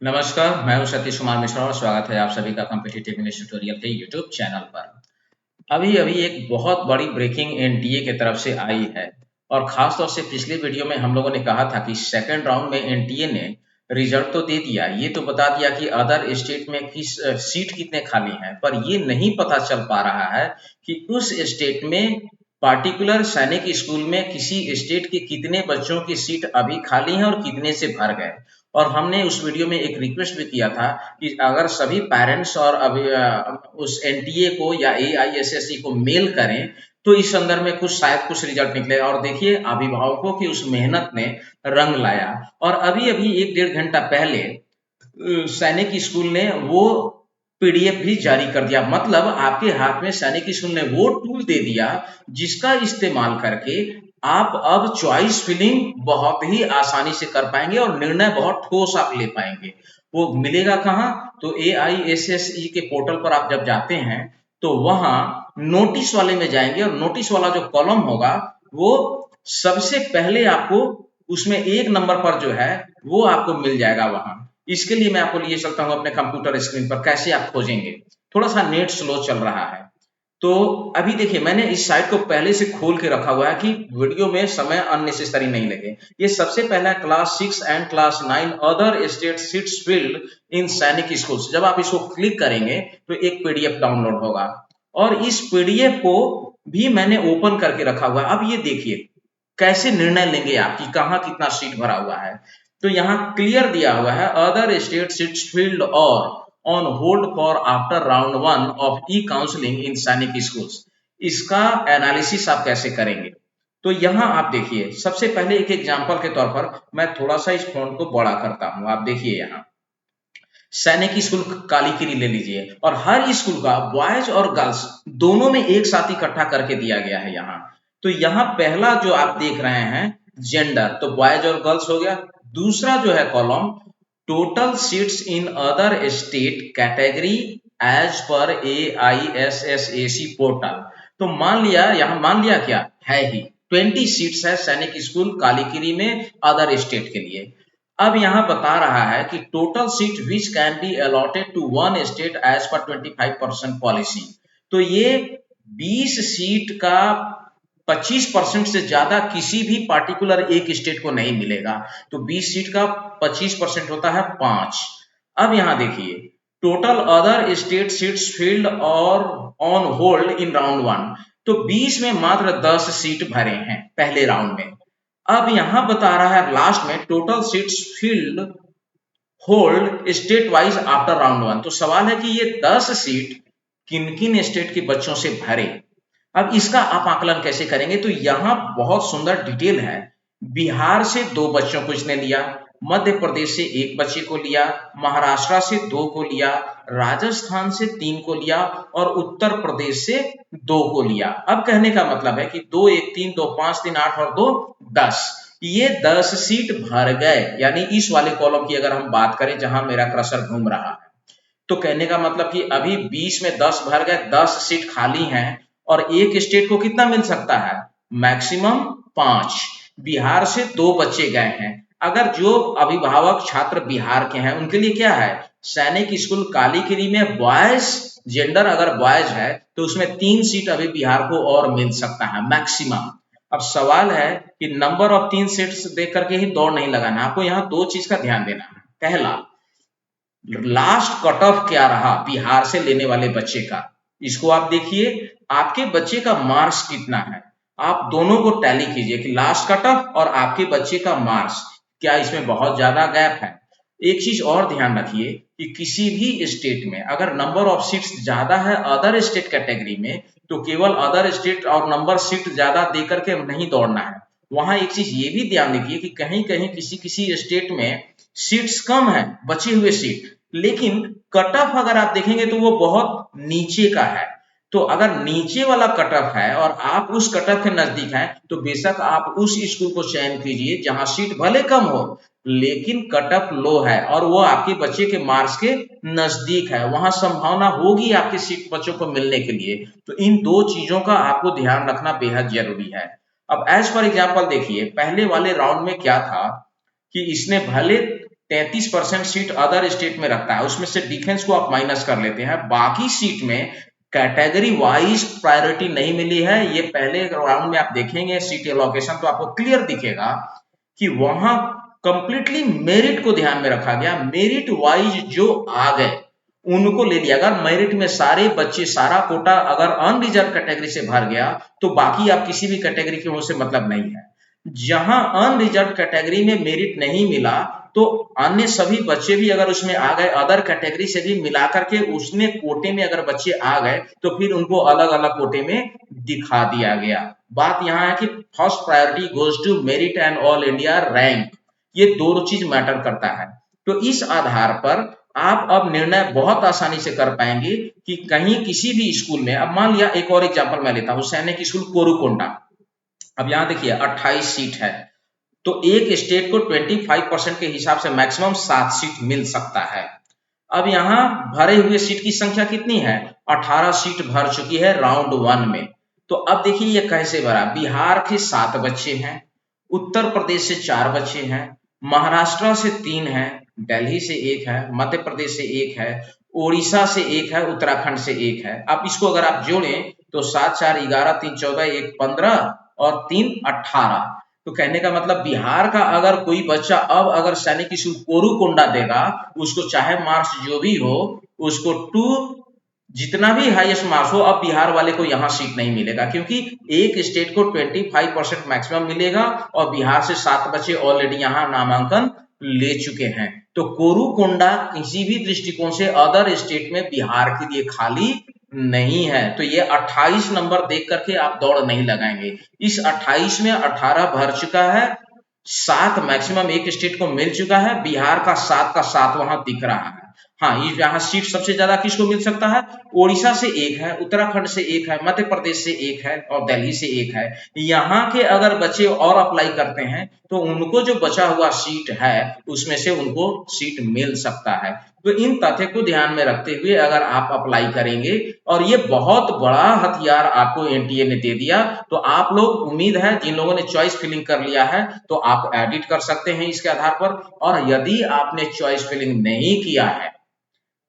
नमस्कार, मैं हूं सतीश कुमार मिश्रा और स्वागत है आप सभी का कॉम्पिटिटिव इंग्लिश ट्यूटोरियल के यूट्यूब चैनल पर। अभी अभी एक बहुत बड़ी ब्रेकिंग एनटीए की तरफ से आई है और खास तौर से पिछले वीडियो में हम लोगों ने कहा था कि सेकंड राउंड में एनटीए ने रिजल्ट तो दे दिया, ये तो बता दिया कि अदर स्टेट में किस सीट कितने खाली हैं, पर ये नहीं पता चल पा रहा है कि उस स्टेट में पार्टिकुलर सैनिक स्कूल में किसी स्टेट के कितने बच्चों की सीट अभी खाली हैं और कितने से भर गए। और हमने उस वीडियो में एक रिक्वेस्ट भी किया था कि अगर सभी पेरेंट्स और अभी उस एनटीए को या एआईएसएसई को मेल करें तो इस संदर्भ में कुछ शायद कुछ रिजल्ट निकले। और देखिए अभिभावकों की उस मेहनत ने रंग लाया और अभी अभी एक डेढ़ घंटा पहले सैनिक स्कूल ने वो पीडीएफ भी जारी कर दिया। मतलब आपके हाथ में सैनिक स्कूल ने वो टूल दे दिया जिसका इस्तेमाल करके आप अब चॉइस फिलिंग बहुत ही आसानी से कर पाएंगे और निर्णय बहुत ठोस आप ले पाएंगे। वो मिलेगा कहाँ? तो एआईएसएसई के पोर्टल पर आप जब जाते हैं तो वहां नोटिस वाले में जाएंगे और नोटिस वाला जो कॉलम होगा वो सबसे पहले आपको उसमें एक नंबर पर जो है वो आपको मिल जाएगा वहां। इसके लिए मैं आपको लिए चलता हूं अपने कंप्यूटर स्क्रीन पर, कैसे आप खोजेंगे। थोड़ा सा नेट स्लो चल रहा है तो अभी देखिए मैंने इस साइट को पहले से खोल के रखा हुआ है कि वीडियो में समय अननेसेसरी नहीं लगे। ये सबसे पहला class 6 and class 9 other state seats filled in Sainik schools. जब आप इसको क्लिक करेंगे तो एक पीडीएफ डाउनलोड होगा और इस पीडीएफ को भी मैंने ओपन करके रखा हुआ है। अब ये देखिए कैसे निर्णय लेंगे आप कि कहाँ कितना सीट भरा हुआ है। तो यहाँ क्लियर दिया हुआ है अदर स्टेट सीट्स फिल्ड और on hold for after round 1 of E counselling in Sainik schools. इसका एनालिसिस आप कैसे करेंगे? तो यहाँ आप देखिए सबसे पहले एक एग्जांपल के तौर पर मैं थोड़ा सा इस फॉन्ट को बड़ा करता हूं। आप देखिए यहाँ सैनिक स्कूल कालीकिरी ले लीजिए और हर स्कूल का बॉयज और गर्ल्स दोनों में एक साथ इकट्ठा करके दिया गया है यहाँ। तो यहाँ पहला जो आप देख रहे हैं जेंडर, तो बॉयज और गर्ल्स हो गया। दूसरा जो है column total seats in other state category as per AISSEE portal. तो मान लिया यहाँ, मान लिया क्या है ही 20 सीट्स है सैनिक स्कूल कालीकिरी में अदर स्टेट के लिए। अब यहाँ बता रहा है कि total seat which can be allotted to one state as per 25% policy. तो ये 20 सीट का 25% से ज्यादा किसी भी पार्टिकुलर एक स्टेट को नहीं मिलेगा। तो 20 सीट का 25% होता है 5। अब यहाँ देखिए total other state seats field और ऑन होल्ड इन राउंड 1। तो 20 में मात्र 10 सीट भरे हैं पहले राउंड में। अब यहां बता रहा है लास्ट में total seats field hold state wise after round 1। तो सवाल है कि ये 10 सीट किन किन स्टेट के बच्चों से भरे। अब इसका आप आकलन कैसे करेंगे? तो यहाँ बहुत सुंदर डिटेल है। बिहार से 2 बच्चों को इसने लिया, मध्य प्रदेश से 1 बच्चे को लिया, महाराष्ट्र से 2 को लिया, राजस्थान से 3 को लिया और उत्तर प्रदेश से 2 को लिया। अब कहने का मतलब है कि 2 1 3 2 5 3 8 और 2 10। ये 10 सीट भर गए। यानी इस वाले कॉलम की अगर हम बात करें जहां मेरा कर्सर घूम रहा है तो कहने का मतलब कि अभी 20 में 10 भर गए, 10 सीट खाली हैं और एक स्टेट को कितना मिल सकता है? मैक्सिमम 5। बिहार से 2 बच्चे गए हैं। अगर जो अभिभावक छात्र बिहार के हैं उनके लिए क्या है? सैनिक स्कूल कालीकिरी में बॉयज, जेंडर अगर बॉयज है तो उसमें 3 सीट अभी बिहार को और मिल सकता है मैक्सिमम। अब सवाल है कि नंबर ऑफ 3 सीट्स देख करके ही दौड़ नहीं लगाना, आपको यहाँ 2 चीज का ध्यान देना है। पहला, लास्ट कट ऑफ क्या रहा बिहार से लेने वाले बच्चे का, इसको आप देखिए। आपके बच्चे का मार्क्स कितना है, आप दोनों को टैली कीजिए कि लास्ट कट ऑफ और आपके बच्चे का मार्क्स क्या इसमें बहुत ज्यादा गैप है। एक चीज और ध्यान रखिए कि किसी भी स्टेट में अगर नंबर ऑफ सीट्स ज्यादा है अदर स्टेट कैटेगरी में तो केवल अदर स्टेट और नंबर सीट ज्यादा देकर के नहीं दौड़ना है। वहां एक चीज ये भी ध्यान दीजिए कि कहीं कहीं किसी किसी स्टेट में सीट्स कम है, बचे हुए सीट, लेकिन कट ऑफ अगर आप देखेंगे तो वो बहुत नीचे का है। तो अगर नीचे वाला कट ऑफ है और आप उस कट ऑफ के नजदीक हैं तो बेशक आप उस स्कूल को चयन कीजिए जहां सीट भले कम हो लेकिन कट ऑफ लो है और वो आपके बच्चे के मार्क्स के नजदीक है, वहां संभावना होगी आपके सीट बच्चों को मिलने के लिए। तो इन 2 चीजों का आपको ध्यान रखना बेहद जरूरी है। अब एज फॉर एग्जाम्पल देखिए पहले वाले राउंड में क्या था कि इसने भले 33% सीट अदर स्टेट में रखता है, उसमें से डिफेंस को आप माइनस कर लेते हैं, बाकी सीट में कैटेगरी वाइज प्रायोरिटी नहीं मिली है। ये पहले राउंड में आप देखेंगे सीट एलोकेशन तो आपको क्लियर दिखेगा कि वहां कंप्लीटली मेरिट को ध्यान में रखा गया, मेरिट वाइज जो आ गए उनको ले लिया। अगर मेरिट में सारे बच्चे सारा कोटा अगर अनरिजर्व कैटेगरी से भर गया तो बाकी आप किसी भी कैटेगरी के से मतलब नहीं है। जहां अनरिजर्व कैटेगरी में मेरिट नहीं मिला तो अन्य सभी बच्चे भी अगर उसमें आ गए, अदर कैटेगरी से भी मिला करके उसने कोटे में अगर बच्चे आ गए तो फिर उनको अलग अलग कोटे में दिखा दिया गया। बात यहां है कि first priority goes to merit and all India rank, ये दोनों चीज मैटर करता है। तो इस आधार पर आप अब निर्णय बहुत आसानी से कर पाएंगे कि कहीं किसी भी स्कूल में, अब मान लिया एक और एग्जांपल मैं लेता हूं, सैनिक स्कूल कोरुकोंडा। अब यहां देखिए 28 सीट है तो एक स्टेट को 25% के हिसाब से मैक्सिमम 7 सीट मिल सकता है। अब यहां भरे हुए सीट की संख्या कितनी है, 18 सीट भर चुकी है राउंड 1 में। तो अब देखिए ये कैसे भरा, बिहार के 7 बच्चे हैं, उत्तर प्रदेश से 4 बच्चे हैं, महाराष्ट्र से 3 हैं, दिल्ली से 1 है, मध्य प्रदेश से 1 है, ओडिशा से 1 है, उत्तराखंड से 1 है। अब इसको अगर आप जोड़ें तो 7 4 11 3 14 1 15 और 3 18। तो कहने का मतलब बिहार का अगर कोई बच्चा अब अगर सैनिक स्कूल कोरुकोंडा देगा, उसको चाहे मार्क्स जो भी हो, उसको 2 जितना भी हाईएस्ट मार्क्स हो, अब बिहार वाले को यहां सीट नहीं मिलेगा क्योंकि एक स्टेट को 25% मैक्सिमम मिलेगा और बिहार से 7 बच्चे ऑलरेडी यहां नामांकन ले चुके हैं। तो कोरुकोंडा किसी भी दृष्टिकोण से अदर स्टेट में बिहार के लिए खाली नहीं है। तो ये 28 नंबर देख करके आप दौड़ नहीं लगाएंगे। इस 28 में 18 भर चुका है, 7 मैक्सिमम एक स्टेट को मिल चुका है, बिहार का 7 का 7 वहां दिख रहा है। हाँ, यहाँ सीट सबसे ज्यादा किसको मिल सकता है, ओडिशा से 1 है, उत्तराखंड से 1 है, मध्य प्रदेश से 1 है और दिल्ली से 1 है। यहाँ के अगर बच्चे और अप्लाई करते हैं तो उनको जो बचा हुआ सीट है उसमें से उनको सीट मिल सकता है। तो इन तथ्य को ध्यान में रखते हुए अगर आप अप्लाई करेंगे, और ये बहुत बड़ा हथियार आपको एनटीए ने दे दिया, तो आप लोग, उम्मीद है जिन लोगों ने चॉइस फिलिंग कर लिया है तो आप एडिट कर सकते हैं इसके आधार पर। और यदि आपने चॉइस फिलिंग नहीं किया है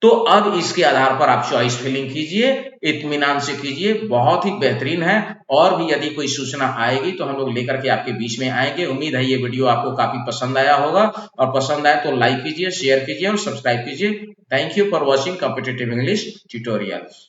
तो अब इसके आधार पर आप चॉइस फिलिंग कीजिए, इत्मीनान से कीजिए, बहुत ही बेहतरीन है। और भी यदि कोई सूचना आएगी तो हम लोग लेकर के आपके बीच में आएंगे। उम्मीद है ये वीडियो आपको काफी पसंद आया होगा, और पसंद आए तो लाइक कीजिए, शेयर कीजिए और सब्सक्राइब कीजिए। Thank you for watching competitive English tutorials.